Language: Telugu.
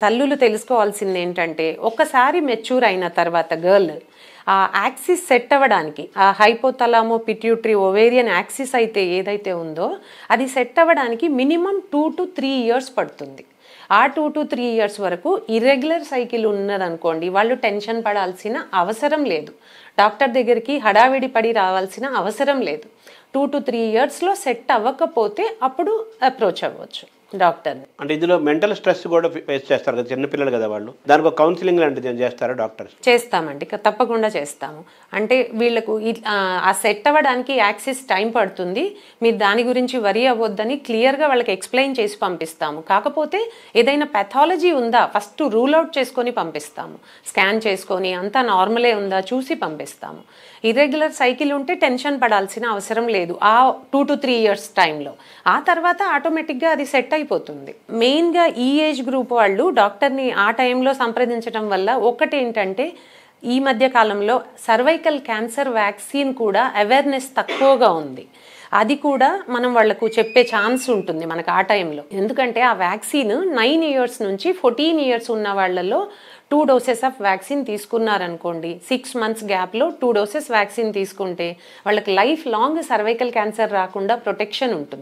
తల్లులు తెలుసుకోవాల్సింది ఏంటంటే ఒక్కసారి మెచ్యూర్ అయిన తర్వాత గర్ల్ ఆ యాక్సిస్ సెట్ అవ్వడానికి ఆ హైపోథలామో పిట్యూటరీ ఓవేరియన్ యాక్సిస్ అయితే ఏదైతే ఉందో అది సెట్ అవ్వడానికి మినిమం 2 to 3 years పడుతుంది. ఆ 2 to 3 years వరకు ఇర్రెగ్యులర్ సైకిల్ ఉన్నదనుకోండి, వాళ్ళు టెన్షన్ పడాల్సిన అవసరం లేదు. డాక్టర్ దగ్గరికి హడావిడి పడి రావాల్సిన అవసరం లేదు. 2 to 3 yearsలో సెట్ అవ్వకపోతే అప్పుడు అప్రోచ్ అవ్వచ్చు డాక్టర్. అంటే ఇందులో మెంటల్ స్ట్రెస్ కూడా ఫేస్ చేస్తారు కదా, చిన్నపిల్లలు కదా వాళ్ళు, దానికి ఒక కౌన్సిలింగ్ లాంటిది చేస్తారా డాక్టర్? చేస్తామండి, తప్పకుండా చేస్తాము. అంటే వీళ్ళకు ఆ సెట్ అవ్వడానికి యాక్సిస్ టైం పడుతుంది, మీరు దాని గురించి వరి అవ్వద్దని క్లియర్గా వాళ్ళకి ఎక్స్ప్లెయిన్ చేసి పంపిస్తాము. కాకపోతే ఏదైనా పెథాలజీ ఉందా ఫస్ట్ రూల్ అవుట్ చేసుకొని పంపిస్తాము. స్కాన్ చేసుకొని అంతా నార్మలే ఉందా చూసి పంపిస్తాము. ఇర్రెగ్యులర్ సైకిల్ ఉంటే టెన్షన్ పడాల్సిన అవసరం లేదు ఆ 2 to 3 years టైంలో. ఆ తర్వాత ఆటోమేటిక్గా అది సెట్ అయిపోతుంది. మెయిన్గా ఈ ఏజ్ గ్రూప్ వాళ్ళు డాక్టర్ని ఆ టైంలో సంప్రదించడం వల్ల ఒకటి ఏంటంటే, ఈ మధ్య కాలంలో సర్వైకల్ క్యాన్సర్ వ్యాక్సిన్ కూడా అవేర్నెస్ తక్కువగా ఉంది. అది కూడా మనం వాళ్లకు చెప్పే ఛాన్స్ ఉంటుంది మనకు ఆ టైంలో. ఎందుకంటే ఆ వ్యాక్సిన్ 9 years నుంచి 14 years ఉన్న వాళ్ళలో 2 doses ఆఫ్ వ్యాక్సిన్ తీసుకున్నారనుకోండి, 6 months గ్యాప్లో 2 doses వ్యాక్సిన్ తీసుకుంటే వాళ్ళకి లైఫ్ లాంగ్ సర్వైకల్ క్యాన్సర్ రాకుండా ప్రొటెక్షన్ ఉంటుంది.